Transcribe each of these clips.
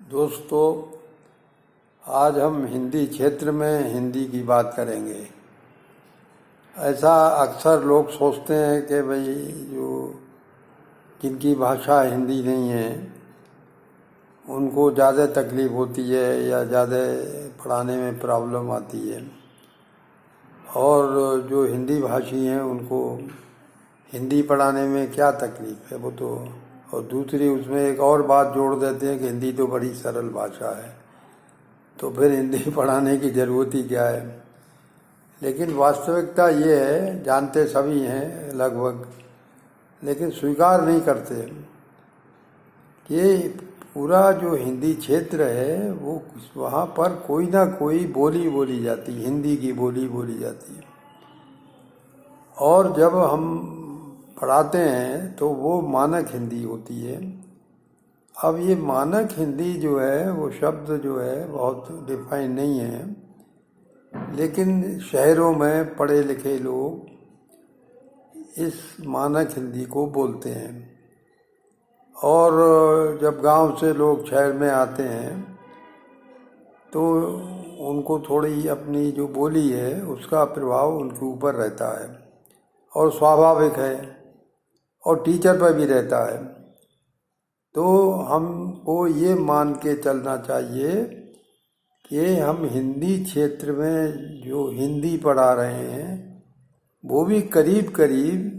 दोस्तों, आज हम हिंदी क्षेत्र में हिंदी की बात करेंगे। ऐसा अक्सर लोग सोचते हैं कि भाई जो जिनकी भाषा हिंदी नहीं है उनको ज़्यादा तकलीफ़ होती है या ज़्यादा पढ़ाने में प्रॉब्लम आती है, और जो हिंदी भाषी हैं उनको हिंदी पढ़ाने में क्या तकलीफ़ है वो तो। और दूसरी उसमें एक और बात जोड़ देते हैं कि हिंदी तो बड़ी सरल भाषा है, तो फिर हिंदी पढ़ाने की ज़रूरत ही क्या है। लेकिन वास्तविकता ये है, जानते सभी हैं लगभग, लेकिन स्वीकार नहीं करते कि पूरा जो हिंदी क्षेत्र है वो वहाँ पर कोई ना कोई बोली बोली जाती है, हिंदी की बोली बोली जाती है। और जब हम पढ़ाते हैं तो वो मानक हिंदी होती है। अब ये मानक हिंदी जो है वो शब्द जो है बहुत डिफाइन नहीं है, लेकिन शहरों में पढ़े लिखे लोग इस मानक हिंदी को बोलते हैं। और जब गांव से लोग शहर में आते हैं तो उनको थोड़ी अपनी जो बोली है उसका प्रभाव उनके ऊपर रहता है, और स्वाभाविक है, और टीचर पर भी रहता है। तो हमको ये मान के चलना चाहिए कि हम हिंदी क्षेत्र में जो हिंदी पढ़ा रहे हैं वो भी करीब करीब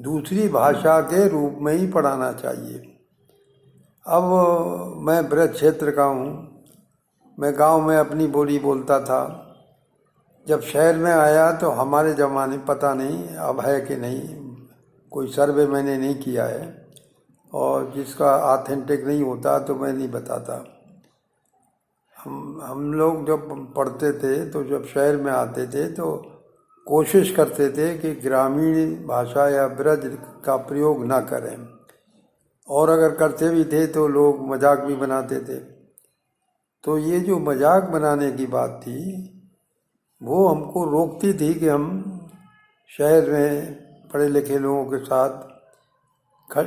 दूसरी भाषा के रूप में ही पढ़ाना चाहिए। अब मैं ब्रज क्षेत्र का हूँ, मैं गांव में अपनी बोली बोलता था। जब शहर में आया तो हमारे ज़माने, पता नहीं अब है कि नहीं, कोई सर्वे मैंने नहीं किया है, और जिसका ऑथेंटिक नहीं होता तो मैं नहीं बताता। हम लोग जब पढ़ते थे तो जब शहर में आते थे तो कोशिश करते थे कि ग्रामीण भाषा या ब्रज का प्रयोग ना करें, और अगर करते भी थे तो लोग मजाक भी बनाते थे। तो ये जो मजाक बनाने की बात थी वो हमको रोकती थी कि हम शहर में पढ़े लिखे लोगों के साथ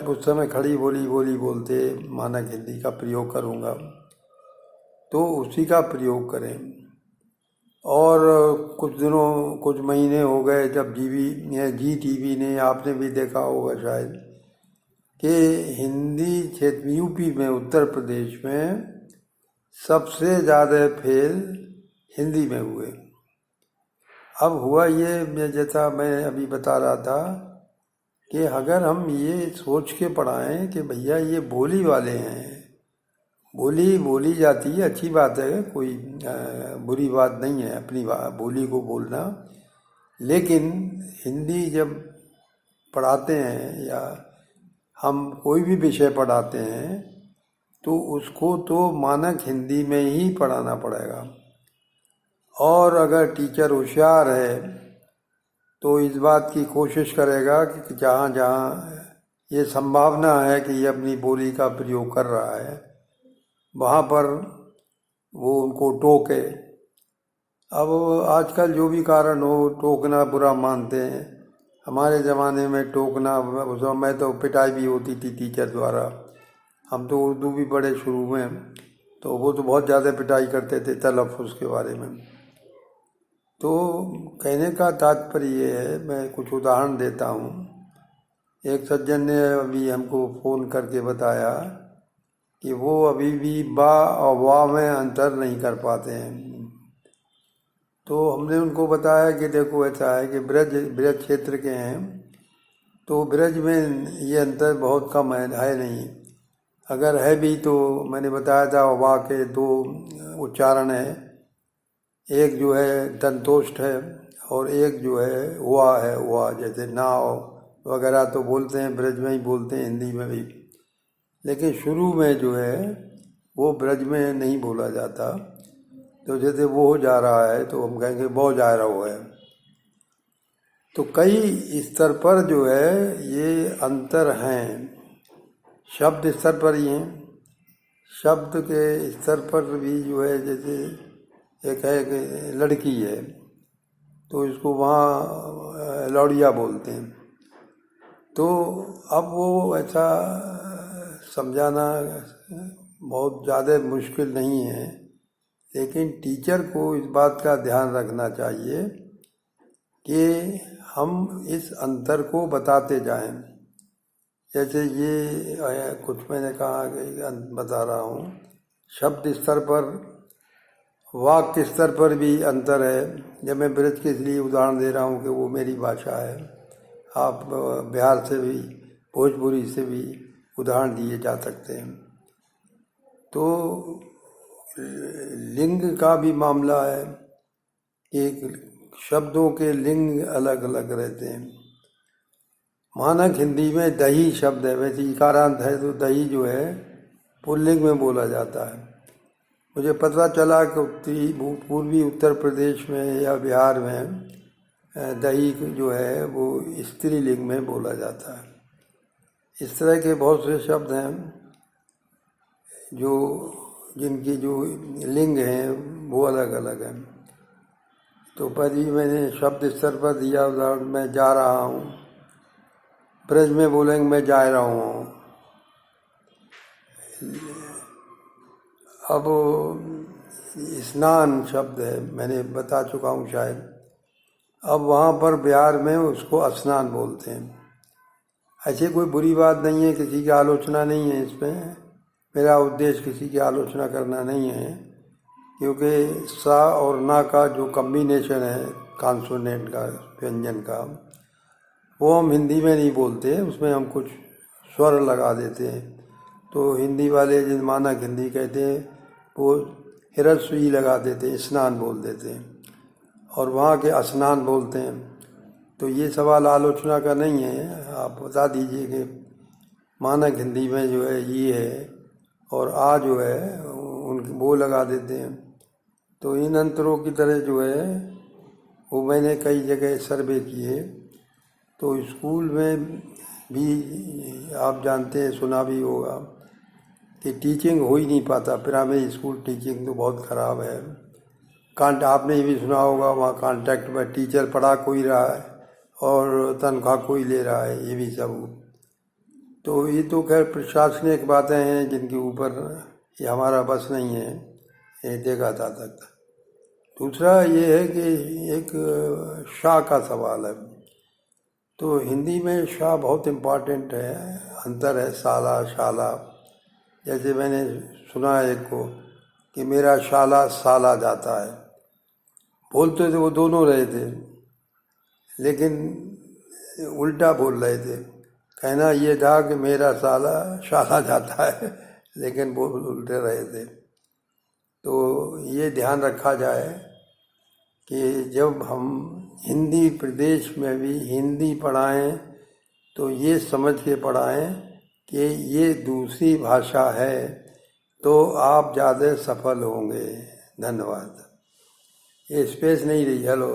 उस समय खड़ी बोली बोलते, मानक हिंदी का प्रयोग करूँगा तो उसी का प्रयोग करें। और कुछ महीने हो गए जब जी टीवी ने, आपने भी देखा होगा शायद, कि हिंदी क्षेत्र यूपी में, उत्तर प्रदेश में सबसे ज़्यादा फेल हिंदी में हुए। अब हुआ ये, जैसा मैं अभी बता रहा था, कि अगर हम ये सोच के पढ़ाएं कि भैया ये बोली वाले हैं, बोली बोली जाती है, अच्छी बात है, कोई बुरी बात नहीं है अपनी बोली को बोलना, लेकिन हिंदी जब पढ़ाते हैं या हम कोई भी विषय पढ़ाते हैं तो उसको तो मानक हिंदी में ही पढ़ाना पड़ेगा। और अगर टीचर होशियार है तो इस बात की कोशिश करेगा कि जहाँ जहाँ ये संभावना है कि ये अपनी बोली का प्रयोग कर रहा है वहाँ पर वो उनको टोके। अब आजकल जो भी कारण हो, टोकना बुरा मानते हैं। हमारे ज़माने में टोकना, उस समय तो पिटाई भी होती थी टीचर द्वारा। हम तो उर्दू भी पढ़े शुरू में, तो वो तो बहुत ज़्यादा पिटाई करते थे तलफ़्फ़ुज़ के बारे में। तो कहने का तात्पर्य ये है, मैं कुछ उदाहरण देता हूँ। एक सज्जन ने अभी हमको फ़ोन करके बताया कि वो अभी भी बा और वाह में अंतर नहीं कर पाते हैं। तो हमने उनको बताया कि देखो ऐसा है कि ब्रज क्षेत्र के हैं तो ब्रज में ये अंतर बहुत कम है नहीं। अगर है भी तो मैंने बताया था वाह के दो उच्चारण है, एक जो है दंतोष्ठ है और एक जो है हुआ है, हुआ जैसे नाव वगैरह तो बोलते हैं, ब्रज में ही बोलते हैं, हिंदी में भी, लेकिन शुरू में जो है वो ब्रज में नहीं बोला जाता। तो जैसे वो हो जा रहा है तो हम कहेंगे वो जा रहा है। तो कई स्तर पर जो है ये अंतर हैं, शब्द स्तर पर ही हैं। शब्द के स्तर पर भी जो है, जैसे एक है कि लड़की है तो इसको वहाँ लौड़िया बोलते हैं। तो अब वो ऐसा समझाना बहुत ज़्यादा मुश्किल नहीं है, लेकिन टीचर को इस बात का ध्यान रखना चाहिए कि हम इस अंतर को बताते जाएं। जैसे ये कुछ मैंने कहा कि बता रहा हूँ, शब्द स्तर पर, वाक्य स्तर पर भी अंतर है। जब मैं ब्रज के लिए उदाहरण दे रहा हूँ कि वो मेरी भाषा है, आप बिहार से भी, भोजपुरी से भी उदाहरण दिए जा सकते हैं। तो लिंग का भी मामला है, एक शब्दों के लिंग अलग अलग रहते हैं। मानक हिंदी में दही शब्द है, वैसे इकारांत है तो दही जो है पुल्लिंग में बोला जाता है। मुझे पता चला कि पूर्वी उत्तर प्रदेश में या बिहार में दही जो है वो स्त्रीलिंग में बोला जाता है। इस तरह के बहुत से शब्द हैं जो जिनकी जो लिंग हैं वो अलग अलग हैं। तो पर ही मैंने शब्द स्तर पर दिया उदाहरण, मैं जा रहा हूँ, ब्रज में बोलेंगे मैं जा रहा हूँ। अब स्नान शब्द है, मैंने बता चुका हूँ शायद। अब वहाँ पर बिहार में उसको स्नान बोलते हैं। ऐसी कोई बुरी बात नहीं है, किसी की आलोचना नहीं है इसमें, मेरा उद्देश्य किसी की आलोचना करना नहीं है, क्योंकि सा और ना का जो कम्बिनेशन है कॉन्सोनेंट का, व्यंजन का, वो हम हिंदी में नहीं बोलते, उसमें हम कुछ स्वर लगा देते हैं। तो हिंदी वाले जिन मानक हिंदी कहते हैं वो ह्रस्व ई लगा देते हैं, स्नान बोल देते हैं, और वहाँ के स्नान बोलते हैं। तो ये सवाल आलोचना का नहीं है, आप बता दीजिए कि मानक हिंदी में जो है ये है और आ जो है उन वो लगा देते हैं। तो इन अंतरों की तरह जो है वो मैंने कई जगह सर्वे किए। तो स्कूल में भी आप जानते हैं, सुना भी होगा कि टीचिंग हो ही नहीं पाता। प्राइमरी स्कूल टीचिंग तो बहुत ख़राब है। आपने ये भी सुना होगा वहाँ कॉन्ट्रैक्ट में टीचर पढ़ा कोई रहा है और तनख्वाह कोई ले रहा है, ये भी सब। तो ये तो खैर प्रशासनिक बातें हैं जिनके ऊपर ये हमारा बस नहीं है, ये देखा जा सकता। दूसरा ये है कि एक शाह का सवाल है। तो हिंदी में शाह बहुत इम्पॉर्टेंट है, अंतर है साला शाला। जैसे मैंने सुना एक को कि मेरा शाला साला जाता है, बोलते थे वो दोनों रहे थे, लेकिन उल्टा बोल रहे थे। कहना ये था कि मेरा साला शाला जाता है, लेकिन बोल उल्टे रहे थे। तो ये ध्यान रखा जाए कि जब हम हिंदी प्रदेश में भी हिंदी पढ़ाएं तो ये समझ के पढ़ाएं कि ये दूसरी भाषा है, तो आप ज़्यादा सफल होंगे। धन्यवाद। ये स्पेस नहीं रही, हेलो।